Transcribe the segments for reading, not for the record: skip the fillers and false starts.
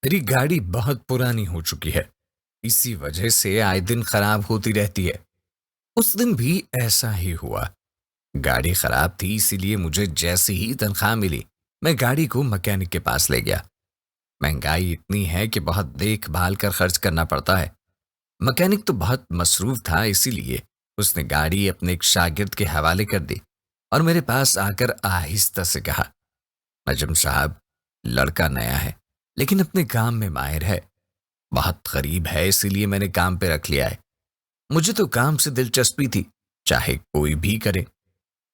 میری گاڑی بہت پرانی ہو چکی ہے، اسی وجہ سے آئے دن خراب ہوتی رہتی ہے۔ اس دن بھی ایسا ہی ہوا۔ گاڑی خراب تھی، اسی لیے مجھے جیسی ہی تنخواہ ملی میں گاڑی کو مکینک کے پاس لے گیا۔ مہنگائی اتنی ہے کہ بہت دیکھ بھال کر خرچ کرنا پڑتا ہے۔ مکینک تو بہت مصروف تھا، اسی لیے اس نے گاڑی اپنے ایک شاگرد کے حوالے کر دی اور میرے پاس آ کر آہستہ سے کہا، نجم صاحب، لڑکا نیا ہے لیکن اپنے کام میں ماہر ہے، بہت غریب ہے، اسی لیے میں نے کام پہ رکھ لیا ہے۔ مجھے تو کام سے دلچسپی تھی، چاہے کوئی بھی کرے۔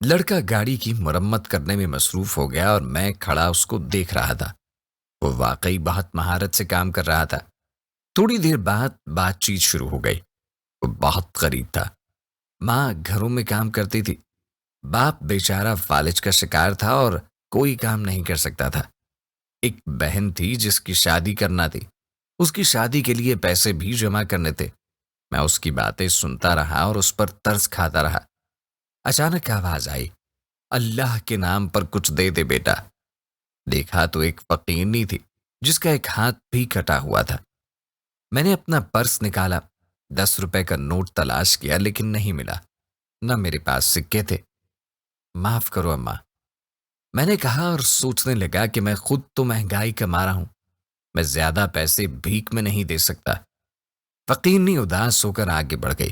لڑکا گاڑی کی مرمت کرنے میں مصروف ہو گیا اور میں کھڑا اس کو دیکھ رہا تھا۔ وہ واقعی بہت مہارت سے کام کر رہا تھا۔ تھوڑی دیر بعد بات چیت شروع ہو گئی۔ وہ بہت غریب تھا، ماں گھروں میں کام کرتی تھی، باپ بیچارہ فالج کا شکار تھا اور کوئی کام نہیں کر سکتا تھا۔ ایک بہن تھی جس کی شادی کرنا تھی، اس کی شادی کے لیے پیسے بھی جمع کرنے تھے۔ میں اس کی باتیں سنتا رہا اور اس پر ترس کھاتا رہا۔ اچانک آواز آئی، اللہ کے نام پر کچھ دے دے بیٹا۔ دیکھا تو ایک فقیرنی تھی جس کا ایک ہاتھ بھی کٹا ہوا تھا۔ میں نے اپنا پرس نکالا، 10 روپے کا نوٹ تلاش کیا لیکن نہیں ملا، نہ میرے پاس سکے تھے۔ معاف کرو اماں، میں نے کہا اور سوچنے لگا کہ میں خود تو مہنگائی کا مارا ہوں، میں زیادہ پیسے بھیک میں نہیں دے سکتا۔ فقیرنی اداس ہو کر آگے بڑھ گئی۔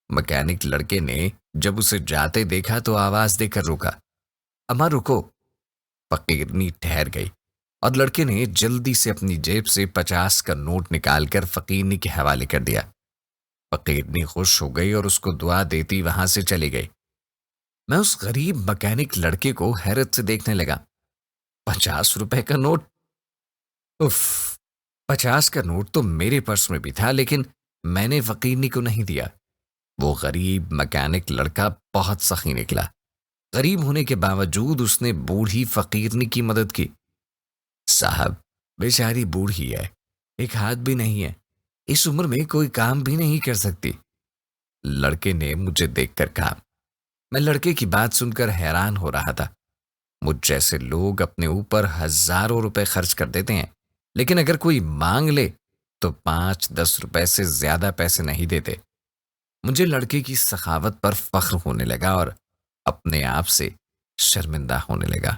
مکینک لڑکے نے جب اسے جاتے دیکھا تو آواز دے کر روکا، اماں رکو۔ فقیرنی ٹھہر گئی اور لڑکے نے جلدی سے اپنی جیب سے 50 کا نوٹ نکال کر فقیرنی کے حوالے کر دیا۔ فقیرنی خوش ہو گئی اور اس کو دعا دیتی وہاں سے چلی گئی۔ میں اس غریب مکینک لڑکے کو حیرت سے دیکھنے لگا۔ 50 روپے کا نوٹ! اف! 50 کا نوٹ تو میرے پرس میں بھی تھا لیکن میں نے فقیرنی کو نہیں دیا۔ وہ غریب مکینک لڑکا بہت سخی نکلا۔ غریب ہونے کے باوجود اس نے بوڑھی فقیرنی کی مدد کی۔ صاحب، بیچاری بوڑھی ہے، ایک ہاتھ بھی نہیں ہے، اس عمر میں کوئی کام بھی نہیں کر سکتی۔ لڑکے نے مجھے دیکھ کر کہا۔ میں لڑکے کی بات سن کر حیران ہو رہا تھا۔ مجھ جیسے لوگ اپنے اوپر ہزاروں روپے خرچ کر دیتے ہیں، لیکن اگر کوئی مانگ لے تو 5-10 روپے سے زیادہ پیسے نہیں دیتے۔ مجھے لڑکے کی سخاوت پر فخر ہونے لگا اور اپنے آپ سے شرمندہ ہونے لگا۔